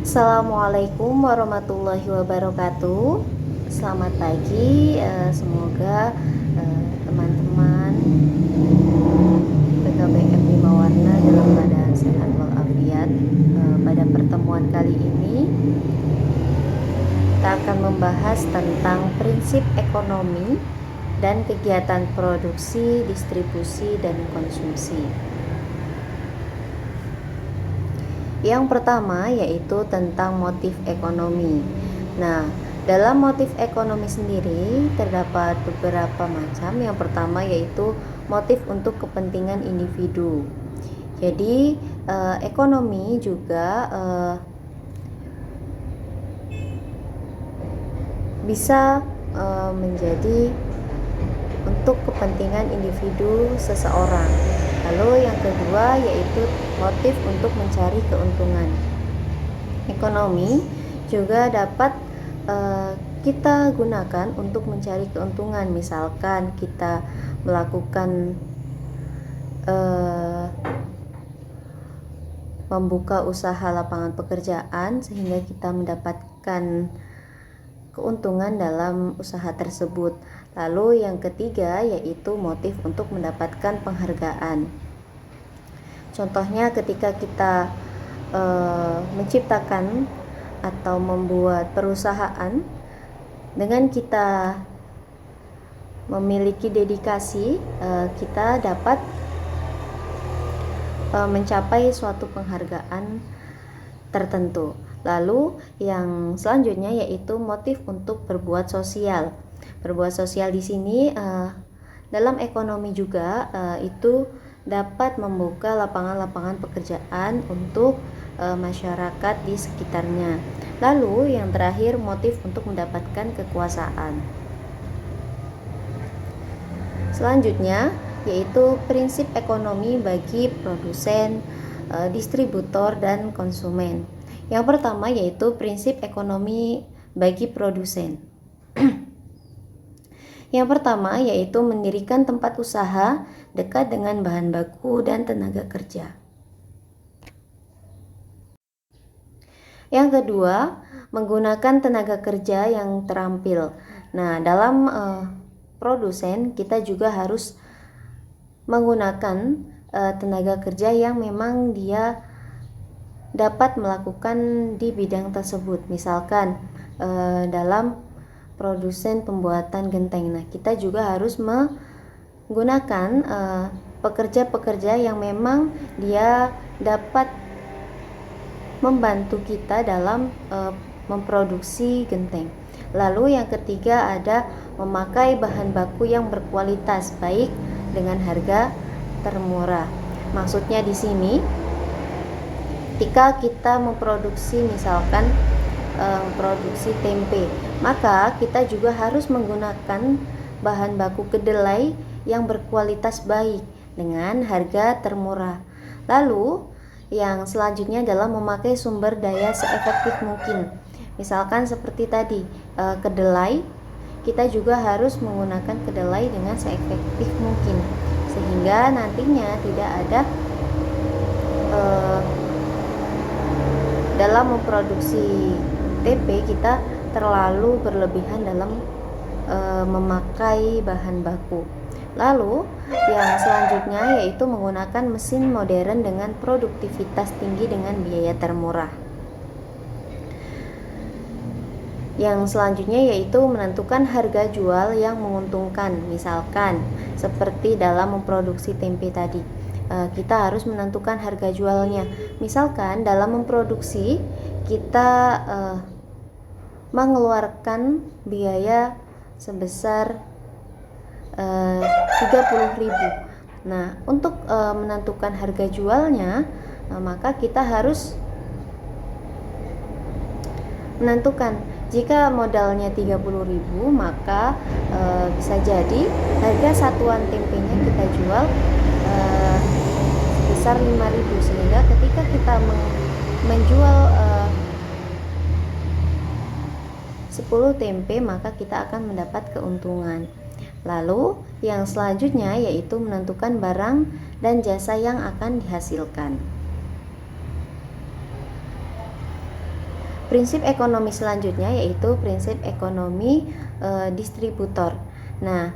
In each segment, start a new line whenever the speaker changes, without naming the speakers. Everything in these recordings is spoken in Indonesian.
Assalamualaikum warahmatullahi wabarakatuh. Selamat pagi, semoga teman-teman PKBM Bima Warna dalam keadaan sehat walafiat. Pada pertemuan kali ini kita akan membahas tentang prinsip ekonomi dan kegiatan produksi, distribusi, dan konsumsi. Yang pertama yaitu tentang motif ekonomi. Nah, dalam motif ekonomi sendiri terdapat beberapa macam. Yang pertama yaitu motif untuk kepentingan individu. Jadi ekonomi juga bisa menjadi untuk kepentingan individu seseorang. Lalu yang kedua yaitu motif untuk mencari keuntungan. Ekonomi juga dapat kita gunakan untuk mencari keuntungan. Misalkan kita melakukan membuka usaha lapangan pekerjaan sehingga kita mendapatkan keuntungan dalam usaha tersebut. Lalu yang ketiga yaitu motif untuk mendapatkan penghargaan. Contohnya ketika kita menciptakan atau membuat perusahaan dengan kita memiliki dedikasi, kita dapat mencapai suatu penghargaan tertentu. Lalu yang selanjutnya yaitu motif untuk berbuat sosial. Berbuat sosial di sini dalam ekonomi juga itu dapat membuka lapangan-lapangan pekerjaan untuk masyarakat di sekitarnya. Lalu yang terakhir motif untuk mendapatkan kekuasaan. Selanjutnya yaitu prinsip ekonomi bagi produsen, distributor, dan konsumen. Yang pertama yaitu prinsip ekonomi bagi produsen. Yang pertama yaitu mendirikan tempat usaha dekat dengan bahan baku dan tenaga kerja. Yang kedua, menggunakan tenaga kerja yang terampil. Nah, dalam produsen kita juga harus menggunakan tenaga kerja yang memang dia dapat melakukan di bidang tersebut. Misalkan dalam produsen pembuatan genteng. Nah, kita juga harus menggunakan pekerja-pekerja yang memang dia dapat membantu kita dalam memproduksi genteng. Lalu yang ketiga ada memakai bahan baku yang berkualitas baik dengan harga termurah. Maksudnya di sini ketika kita memproduksi misalkan produksi tempe, maka kita juga harus menggunakan bahan baku kedelai yang berkualitas baik dengan harga termurah. Lalu yang selanjutnya adalah memakai sumber daya seefektif mungkin. Misalkan seperti tadi kedelai, kita juga harus menggunakan kedelai dengan seefektif mungkin sehingga nantinya tidak ada dalam memproduksi tempe kita terlalu berlebihan dalam memakai bahan baku. Lalu yang selanjutnya yaitu menggunakan mesin modern dengan produktivitas tinggi dengan biaya termurah. Yang selanjutnya yaitu menentukan harga jual yang menguntungkan. Misalkan seperti dalam memproduksi tempe tadi, kita harus menentukan harga jualnya. Misalkan dalam memproduksi kita mengeluarkan biaya sebesar 30.000. Nah, untuk menentukan harga jualnya, maka kita harus menentukan jika modalnya 30.000, maka bisa jadi harga satuan tempenya kita jual sebesar 5.000, sehingga ketika kita menjual 10 tempe maka kita akan mendapat keuntungan. Lalu yang selanjutnya yaitu menentukan barang dan jasa yang akan dihasilkan. prinsip ekonomi selanjutnya yaitu prinsip ekonomi distributor. Nah,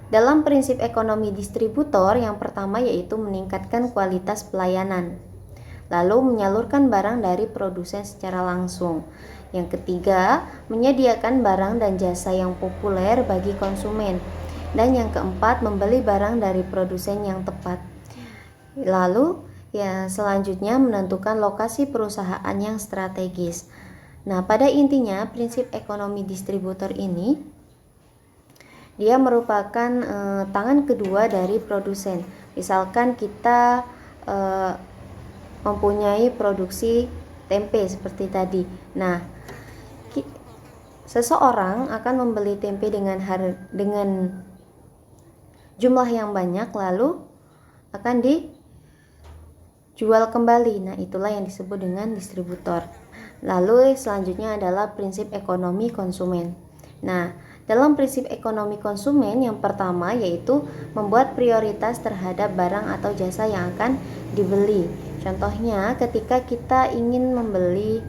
dalam prinsip ekonomi distributor yang pertama yaitu meningkatkan kualitas pelayanan, lalu menyalurkan barang dari produsen secara langsung. Yang ketiga, menyediakan barang dan jasa yang populer bagi konsumen. Dan yang keempat, membeli barang dari produsen yang tepat. Lalu, selanjutnya menentukan lokasi perusahaan yang strategis. Nah, pada intinya prinsip ekonomi distributor ini dia merupakan tangan kedua dari produsen. Misalkan kita mempunyai produksi tempe seperti tadi. Nah, seseorang akan membeli tempe dengan jumlah yang banyak, lalu akan dijual kembali. Nah, itulah yang disebut dengan distributor. Lalu selanjutnya adalah prinsip ekonomi konsumen. Nah, dalam prinsip ekonomi konsumen yang pertama yaitu membuat prioritas terhadap barang atau jasa yang akan dibeli. Contohnya, ketika kita ingin membeli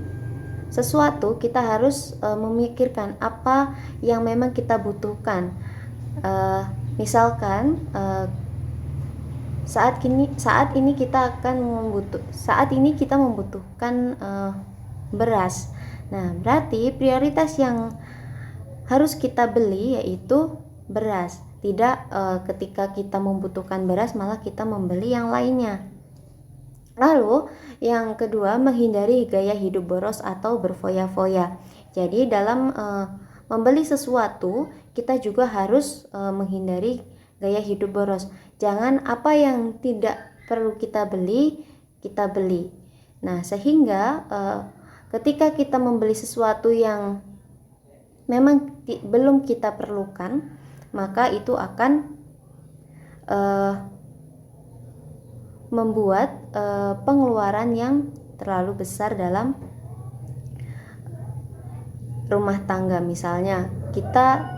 sesuatu, kita harus memikirkan apa yang memang kita butuhkan. Misalkan saat ini kita membutuhkan beras. Nah, berarti prioritas yang harus kita beli yaitu beras. Tidak ketika kita membutuhkan beras malah kita membeli yang lainnya. Lalu yang kedua, menghindari gaya hidup boros atau berfoya-foya. Jadi dalam membeli sesuatu kita juga harus menghindari gaya hidup boros. Jangan apa yang tidak perlu kita beli. Nah, sehingga ketika kita membeli sesuatu yang memang belum kita perlukan, maka itu akan membuat pengeluaran yang terlalu besar dalam rumah tangga. Misalnya kita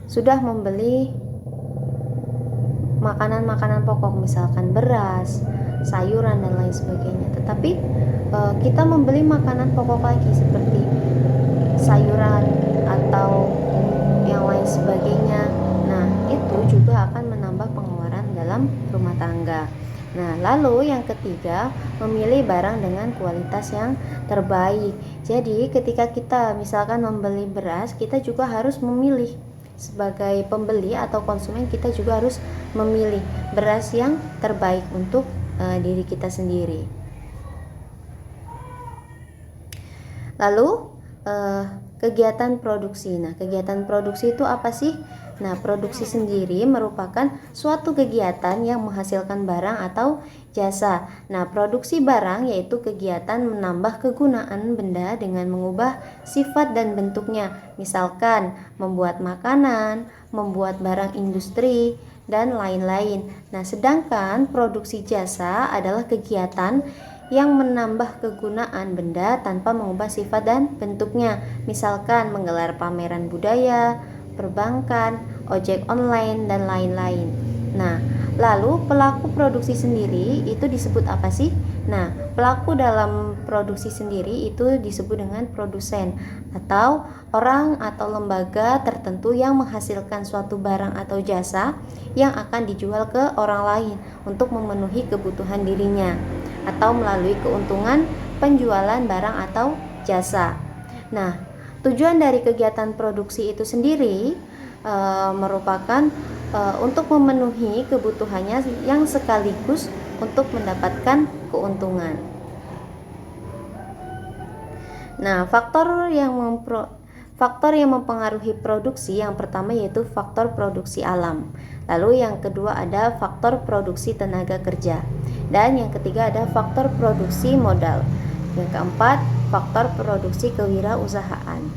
sudah membeli makanan-makanan pokok, misalkan beras, sayuran dan lain sebagainya, tetapi kita membeli makanan pokok lagi seperti sayuran atau yang lain sebagainya. Nah, itu juga akan menambah pengeluaran dalam rumah tangga. Nah, lalu yang ketiga, memilih barang dengan kualitas yang terbaik. Jadi, ketika kita misalkan membeli beras, kita juga harus memilih. Sebagai pembeli atau konsumen, kita juga harus memilih beras yang terbaik untuk diri kita sendiri. Lalu, kegiatan produksi. Nah, kegiatan produksi itu apa sih? Nah, produksi sendiri merupakan suatu kegiatan yang menghasilkan barang atau jasa. Nah, produksi barang yaitu kegiatan menambah kegunaan benda dengan mengubah sifat dan bentuknya. Misalkan membuat makanan, membuat barang industri, dan lain-lain. Nah, sedangkan produksi jasa adalah kegiatan yang menambah kegunaan benda tanpa mengubah sifat dan bentuknya. Misalkan menggelar pameran budaya, perbankan, ojek online, dan lain-lain. Nah, lalu pelaku produksi sendiri itu disebut apa sih? Nah, pelaku dalam produksi sendiri itu disebut dengan produsen atau orang atau lembaga tertentu yang menghasilkan suatu barang atau jasa yang akan dijual ke orang lain untuk memenuhi kebutuhan dirinya atau melalui keuntungan penjualan barang atau jasa. Nah, tujuan dari kegiatan produksi itu sendiri merupakan untuk memenuhi kebutuhannya yang sekaligus untuk mendapatkan keuntungan. Nah, faktor yang mempengaruhi produksi yang pertama yaitu faktor produksi alam. Lalu yang kedua ada faktor produksi tenaga kerja. Dan yang ketiga ada faktor produksi modal. Yang keempat, faktor produksi kewirausahaan.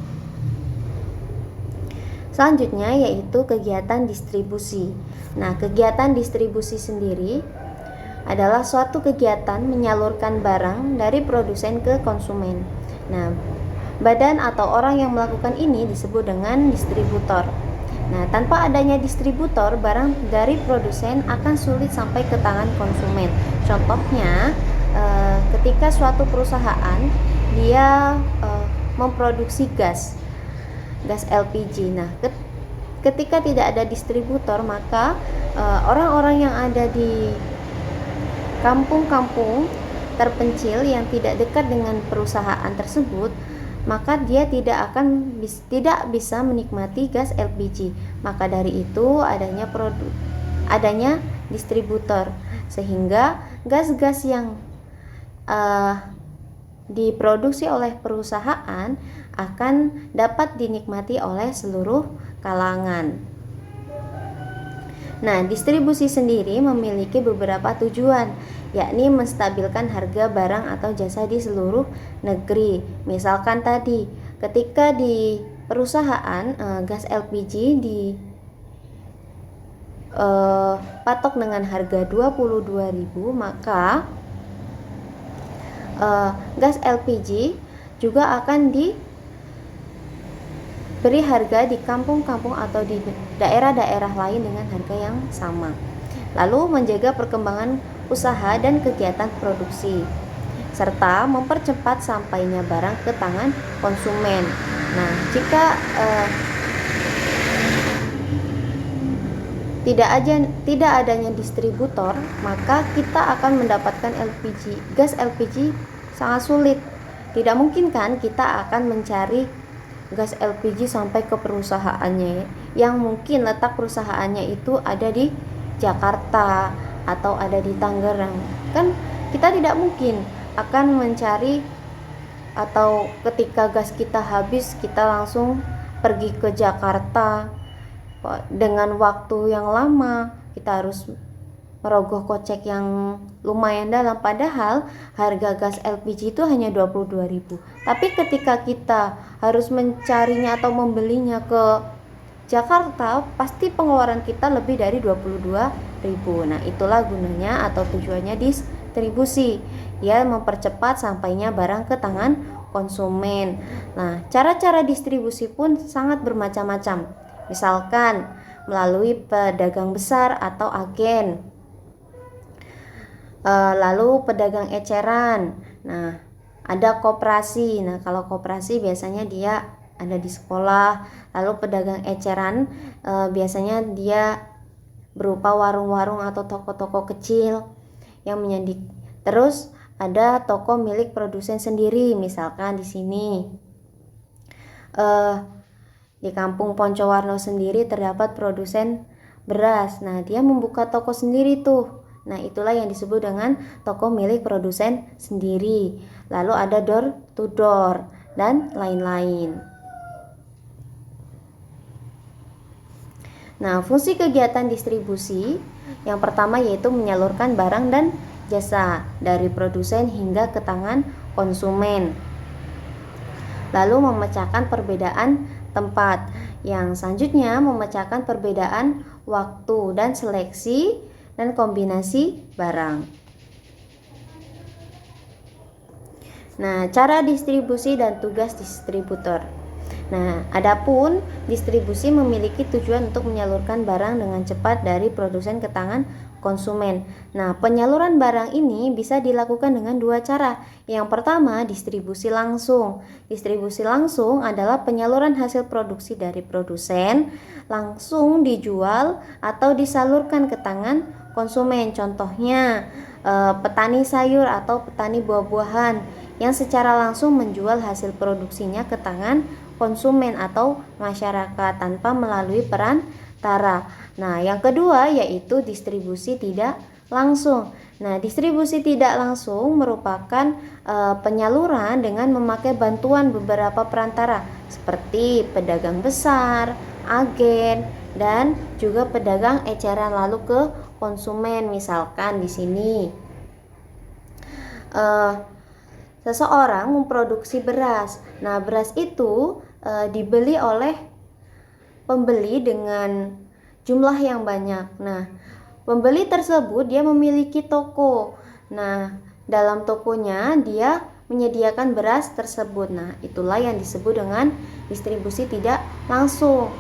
Selanjutnya yaitu kegiatan distribusi. Nah, kegiatan distribusi sendiri adalah suatu kegiatan menyalurkan barang dari produsen ke konsumen. Nah, badan atau orang yang melakukan ini disebut dengan distributor. Nah, tanpa adanya distributor, barang dari produsen akan sulit sampai ke tangan konsumen. Contohnya, ketika suatu perusahaan dia memproduksi gas LPG. Nah, ketika tidak ada distributor, maka orang-orang yang ada di kampung-kampung terpencil yang tidak dekat dengan perusahaan tersebut, maka dia tidak bisa menikmati gas LPG. Maka dari itu adanya distributor, sehingga gas-gas yang diproduksi oleh perusahaan akan dapat dinikmati oleh seluruh kalangan. Nah, distribusi sendiri memiliki beberapa tujuan, yakni menstabilkan harga barang atau jasa di seluruh negeri. Misalkan tadi, ketika di perusahaan gas LPG patok dengan harga 22.000, maka gas LPG juga akan diberi harga di kampung-kampung atau di daerah-daerah lain dengan harga yang sama. Lalu menjaga perkembangan usaha dan kegiatan produksi, serta mempercepat sampainya barang ke tangan konsumen. Nah, jika tidak adanya distributor, maka kita akan mendapatkan gas LPG sangat sulit. Tidak mungkin kan kita akan mencari gas LPG sampai ke perusahaannya, yang mungkin letak perusahaannya itu ada di Jakarta atau ada di Tangerang. Kan kita tidak mungkin akan mencari, atau ketika gas kita habis kita langsung pergi ke Jakarta dengan waktu yang lama, kita harus merogoh kocek yang lumayan dalam, padahal harga gas LPG itu hanya 22.000. Tapi ketika kita harus mencarinya atau membelinya ke Jakarta, pasti pengeluaran kita lebih dari 22.000. Nah, itulah gunanya atau tujuannya distribusi, ya, mempercepat sampainya barang ke tangan konsumen. Nah, cara-cara distribusi pun sangat bermacam-macam. Misalkan melalui pedagang besar atau agen, lalu pedagang eceran. Nah, ada koperasi. Nah, kalau koperasi biasanya dia ada di sekolah. Lalu pedagang eceran biasanya dia berupa warung-warung atau toko-toko kecil yang menjadi. Terus ada toko milik produsen sendiri. Misalkan di sini di kampung Poncowarno sendiri terdapat produsen beras. Nah, dia membuka toko sendiri tuh. Nah, itulah yang disebut dengan toko milik produsen sendiri. Lalu ada door to door dan lain-lain. Nah, fungsi kegiatan distribusi yang pertama yaitu menyalurkan barang dan jasa dari produsen hingga ke tangan konsumen. Lalu memecahkan perbedaan tempat. Yang selanjutnya memecahkan perbedaan waktu dan seleksi dan kombinasi barang. Nah, cara distribusi dan tugas distributor. Nah, adapun distribusi memiliki tujuan untuk menyalurkan barang dengan cepat dari produsen ke tangan konsumen. Nah, penyaluran barang ini bisa dilakukan dengan dua cara. Yang pertama, distribusi langsung. Distribusi langsung adalah penyaluran hasil produksi dari produsen langsung dijual atau disalurkan ke tangan konsumen. Contohnya, petani sayur atau petani buah-buahan yang secara langsung menjual hasil produksinya ke tangan konsumen atau masyarakat tanpa melalui perantara. Nah, yang kedua yaitu distribusi tidak langsung. Nah, distribusi tidak langsung merupakan penyaluran dengan memakai bantuan beberapa perantara seperti pedagang besar, agen, dan juga pedagang eceran lalu ke konsumen. Misalkan di sini seseorang memproduksi beras. Nah, beras itu dibeli oleh pembeli dengan jumlah yang banyak. Nah, pembeli tersebut dia memiliki toko. Nah, dalam tokonya dia menyediakan beras tersebut. Nah, itulah yang disebut dengan distribusi tidak langsung.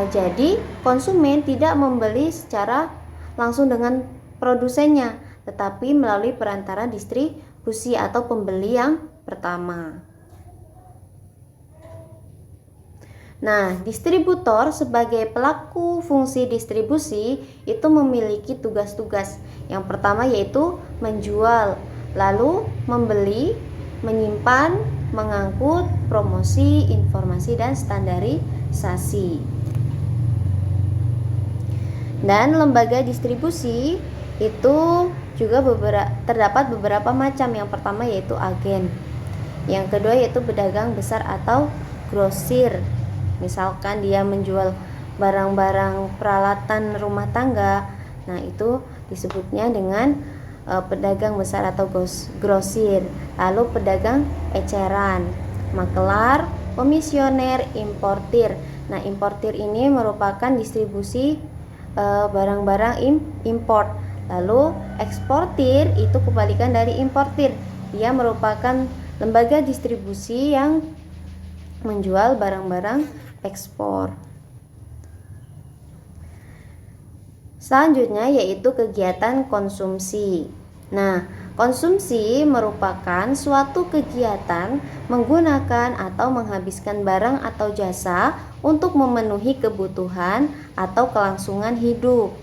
Jadi konsumen tidak membeli secara langsung dengan produsennya, tetapi melalui perantara distribusi atau pembeli yang pertama. Nah, distributor sebagai pelaku fungsi distribusi itu memiliki tugas-tugas. Yang pertama yaitu menjual, lalu membeli, menyimpan, mengangkut, promosi, informasi, dan standarisasi. Dan lembaga distribusi itu juga terdapat beberapa macam. Yang pertama yaitu agen. Yang kedua yaitu pedagang besar atau grosir. Misalkan dia menjual barang-barang peralatan rumah tangga, nah itu disebutnya dengan pedagang besar atau grosir. Lalu pedagang eceran, makelar, komisioner, importir. Nah, importir ini merupakan distribusi barang-barang import. Lalu eksportir itu kebalikan dari importir. Dia merupakan lembaga distribusi yang menjual barang-barang ekspor. Selanjutnya yaitu kegiatan konsumsi. Nah, konsumsi merupakan suatu kegiatan menggunakan atau menghabiskan barang atau jasa untuk memenuhi kebutuhan atau kelangsungan hidup.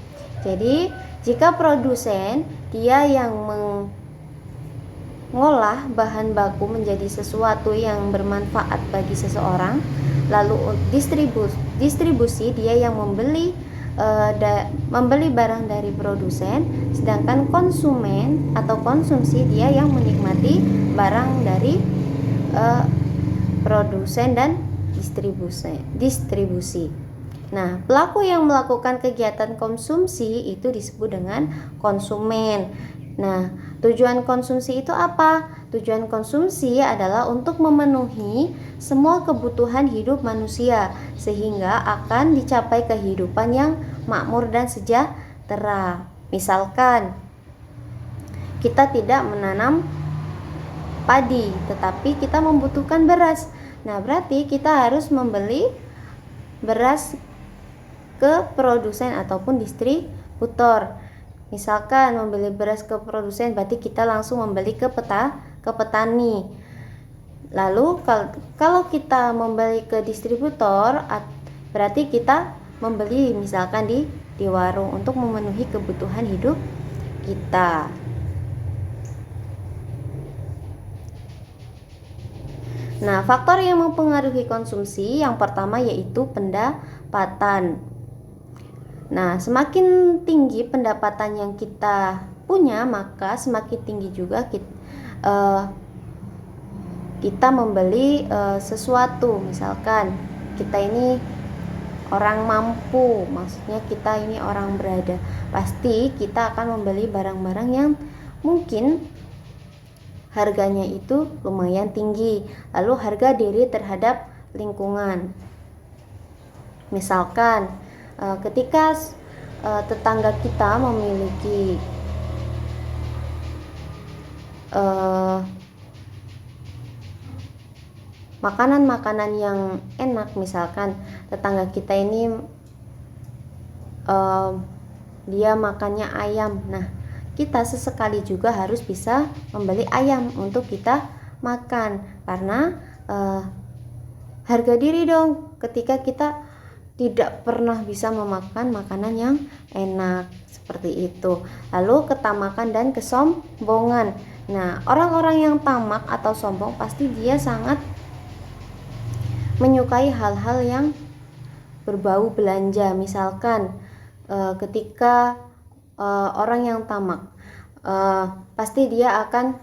Jadi, jika produsen dia yang mengolah bahan baku menjadi sesuatu yang bermanfaat bagi seseorang, lalu distribusi dia yang membeli barang dari produsen, sedangkan konsumen atau konsumsi dia yang menikmati barang dari produsen dan distribusi. Nah, pelaku yang melakukan kegiatan konsumsi itu disebut dengan konsumen. Nah, tujuan konsumsi itu apa? Tujuan konsumsi adalah untuk memenuhi semua kebutuhan hidup manusia sehingga akan dicapai kehidupan yang makmur dan sejahtera. Misalkan kita tidak menanam padi, tetapi kita membutuhkan beras. Nah, berarti kita harus membeli beras ke produsen ataupun distributor. Misalkan membeli beras ke produsen, berarti kita langsung membeli ke petani. Lalu kalau kita membeli ke distributor, berarti kita membeli misalkan di warung untuk memenuhi kebutuhan hidup kita. Nah, faktor yang mempengaruhi konsumsi yang pertama yaitu pendapatan. Nah, semakin tinggi pendapatan yang kita punya, maka semakin tinggi juga kita membeli sesuatu. Misalkan kita ini orang mampu, maksudnya kita ini orang berada, pasti kita akan membeli barang-barang yang mungkin harganya itu lumayan tinggi. Lalu harga diri terhadap lingkungan. Misalkan ketika tetangga kita memiliki makanan-makanan yang enak, misalkan tetangga kita ini dia makannya ayam. Nah, kita sesekali juga harus bisa membeli ayam untuk kita makan, karena harga diri dong ketika kita tidak pernah bisa memakan makanan yang enak seperti itu. Lalu ketamakan dan kesombongan. Nah, orang-orang yang tamak atau sombong pasti dia sangat menyukai hal-hal yang berbau belanja. Misalkan ketika orang yang tamak pasti dia akan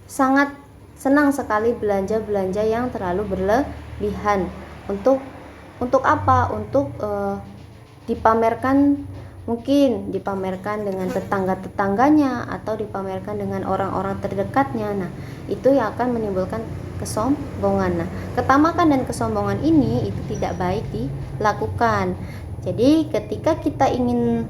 sangat senang sekali belanja-belanja yang terlalu berlebihan. Untuk apa? Untuk dipamerkan, mungkin dipamerkan dengan tetangga-tetangganya atau dipamerkan dengan orang-orang terdekatnya. Nah, itu yang akan menimbulkan kesombongan. Nah, ketamakan dan kesombongan ini itu tidak baik dilakukan. Jadi ketika kita ingin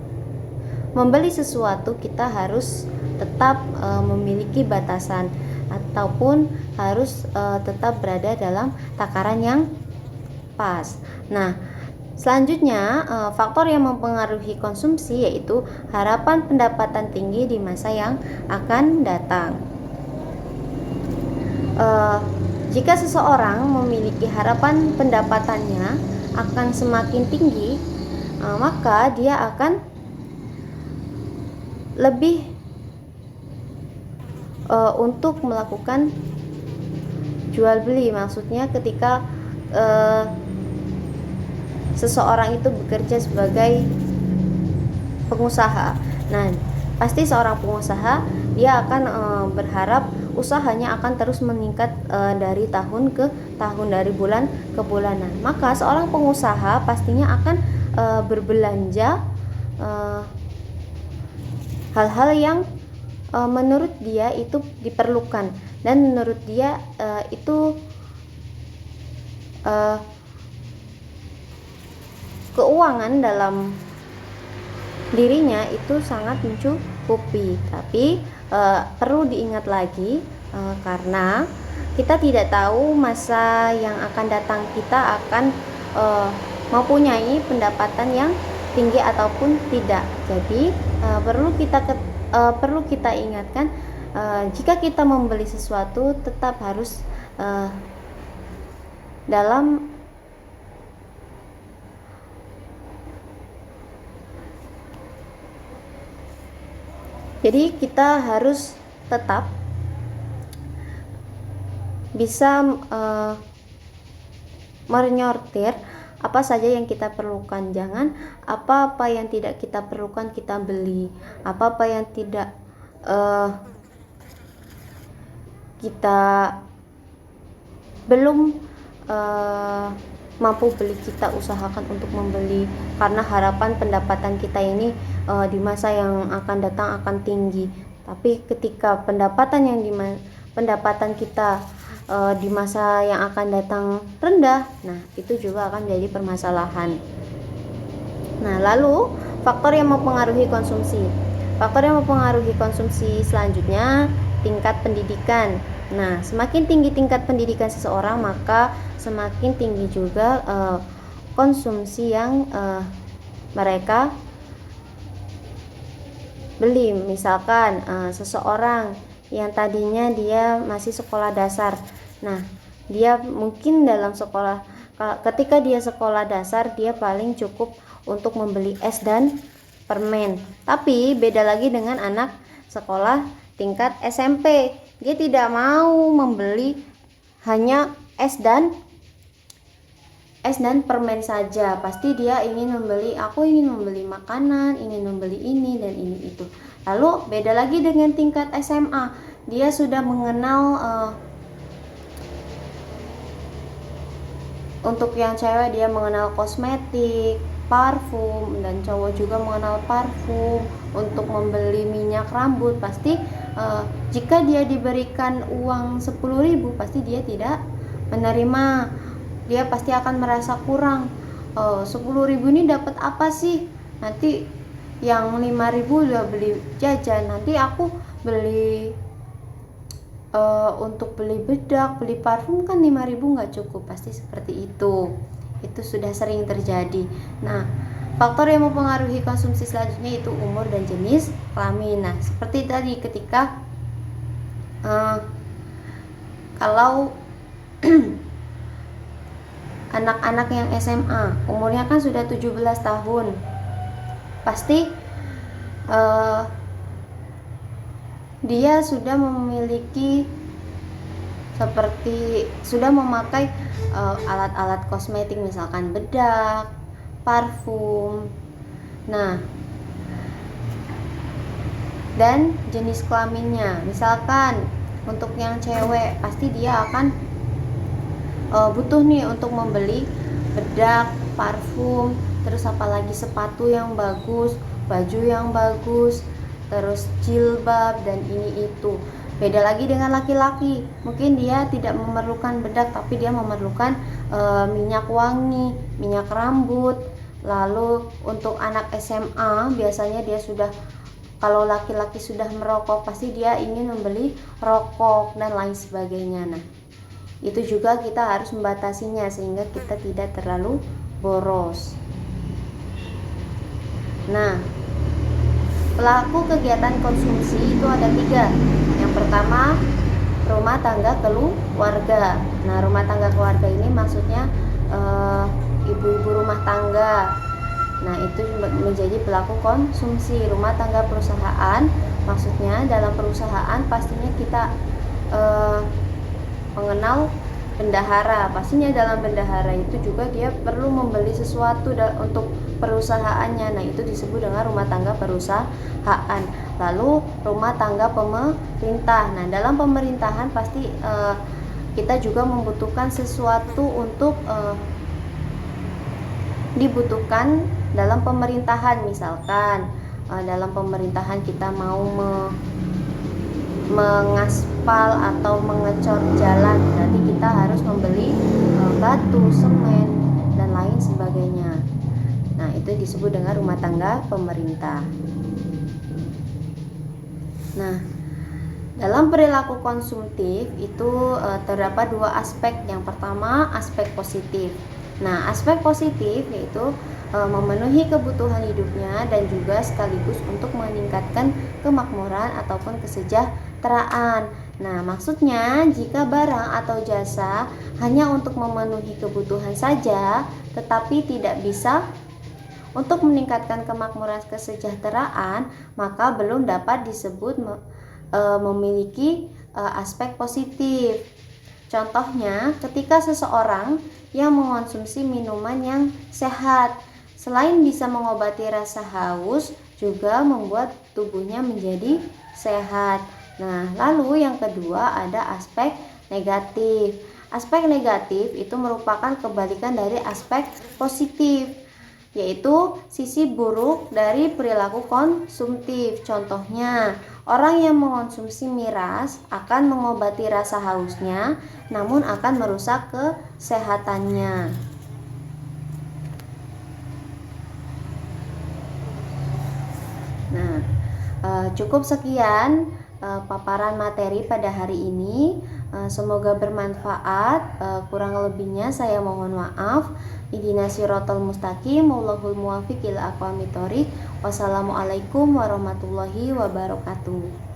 membeli sesuatu, kita harus tetap memiliki batasan ataupun harus tetap berada dalam takaran yang pas. Nah, Selanjutnya, faktor yang mempengaruhi konsumsi yaitu harapan pendapatan tinggi di masa yang akan datang. Jika seseorang memiliki harapan pendapatannya akan semakin tinggi, maka dia akan lebih untuk melakukan jual beli. Maksudnya ketika seseorang itu bekerja sebagai pengusaha. Nah, pasti seorang pengusaha dia akan berharap usahanya akan terus meningkat dari tahun ke tahun, dari bulan ke bulanan. Maka seorang pengusaha pastinya akan berbelanja hal-hal yang menurut dia itu diperlukan dan menurut dia itu keuangan dalam dirinya itu sangat mencukupi. Tapi perlu diingat lagi karena kita tidak tahu masa yang akan datang kita akan mempunyai pendapatan yang tinggi ataupun tidak. Jadi perlu kita ingatkan, jika kita membeli sesuatu tetap harus dalam jadi kita harus tetap bisa menyortir apa saja yang kita perlukan. Jangan apa-apa yang tidak kita perlukan kita beli, apa-apa yang tidak kita belum mampu beli kita usahakan untuk membeli, karena harapan pendapatan kita ini di masa yang akan datang akan tinggi. Tapi ketika pendapatan kita di masa yang akan datang rendah, nah itu juga akan menjadi permasalahan. Nah, lalu faktor yang mempengaruhi konsumsi. Faktor yang mempengaruhi konsumsi selanjutnya tingkat pendidikan. Nah, semakin tinggi tingkat pendidikan seseorang, maka semakin tinggi juga konsumsi yang mereka beli. Misalkan seseorang yang tadinya dia masih sekolah dasar, nah dia mungkin dalam sekolah, ketika dia sekolah dasar dia paling cukup untuk membeli es dan permen. Tapi beda lagi dengan anak sekolah tingkat SMP, dia tidak mau membeli hanya es dan permen saja. Pasti dia ingin membeli, aku ingin membeli makanan, ingin membeli ini dan ini itu. Lalu beda lagi dengan tingkat SMA, dia sudah mengenal untuk yang cewek dia mengenal kosmetik, parfum, dan cowok juga mengenal parfum. Untuk membeli minyak rambut, pasti jika dia diberikan uang 10.000 pasti dia tidak menerima. Dia pasti akan merasa kurang. 10.000 ini dapat apa sih? Nanti yang 5.000 udah beli jajan, nanti aku beli untuk beli bedak, beli parfum kan 5.000 nggak cukup. Pasti seperti itu sudah sering terjadi. Nah, faktor yang mempengaruhi konsumsi selanjutnya itu umur dan jenis kelamin. Nah, seperti tadi ketika kalau anak-anak yang SMA umurnya kan sudah 17 tahun, pasti dia sudah memiliki seperti sudah memakai alat-alat kosmetik, misalkan bedak, parfum. Nah, dan jenis kelaminnya, misalkan untuk yang cewek pasti dia akan butuh nih untuk membeli bedak, parfum, terus apalagi sepatu yang bagus, baju yang bagus, terus jilbab dan ini itu. Beda lagi dengan laki-laki, mungkin dia tidak memerlukan bedak tapi dia memerlukan minyak wangi, minyak rambut. Lalu untuk anak SMA biasanya dia sudah, kalau laki-laki sudah merokok pasti dia ingin membeli rokok dan lain sebagainya. Nah, itu juga kita harus membatasinya sehingga kita tidak terlalu boros. Nah, pelaku kegiatan konsumsi itu ada 3. Yang pertama, rumah tangga keluarga. Nah, rumah tangga keluarga ini maksudnya ibu-ibu rumah tangga. Nah, itu menjadi pelaku konsumsi. Rumah tangga perusahaan, maksudnya dalam perusahaan pastinya kita mengenal bendahara. Pastinya dalam bendahara itu juga dia perlu membeli sesuatu untuk perusahaannya. Nah, itu disebut dengan rumah tangga perusahaan. Lalu rumah tangga pemerintah. Nah, dalam pemerintahan pasti kita juga membutuhkan sesuatu untuk dibutuhkan dalam pemerintahan. Misalkan dalam pemerintahan kita mau mengaspal atau mengecor jalan, berarti kita harus membeli batu, semen, dan lain sebagainya. Nah, itu disebut dengan rumah tangga pemerintah. Nah, dalam perilaku konsumtif itu terdapat 2 aspek. Yang pertama, aspek positif. Nah, aspek positif yaitu memenuhi kebutuhan hidupnya dan juga sekaligus untuk meningkatkan kemakmuran ataupun kesejahteraan. Nah, maksudnya jika barang atau jasa hanya untuk memenuhi kebutuhan saja, tetapi tidak bisa untuk meningkatkan kemakmuran kesejahteraan, maka belum dapat disebut memiliki aspek positif. Contohnya, ketika seseorang yang mengonsumsi minuman yang sehat, selain bisa mengobati rasa haus, juga membuat tubuhnya menjadi sehat. Nah, lalu yang kedua ada aspek negatif. Aspek negatif itu merupakan kebalikan dari aspek positif, yaitu sisi buruk dari perilaku konsumtif. Contohnya, orang yang mengonsumsi miras akan mengobati rasa hausnya, namun akan merusak kesehatannya. Nah, cukup sekian paparan materi pada hari ini. Semoga bermanfaat. Kurang lebihnya saya mohon maaf. Ihdinas siratal mustaqim, wallahul muwaffiq ila aqwamit thoriq. Wassalamualaikum warahmatullahi wabarakatuh.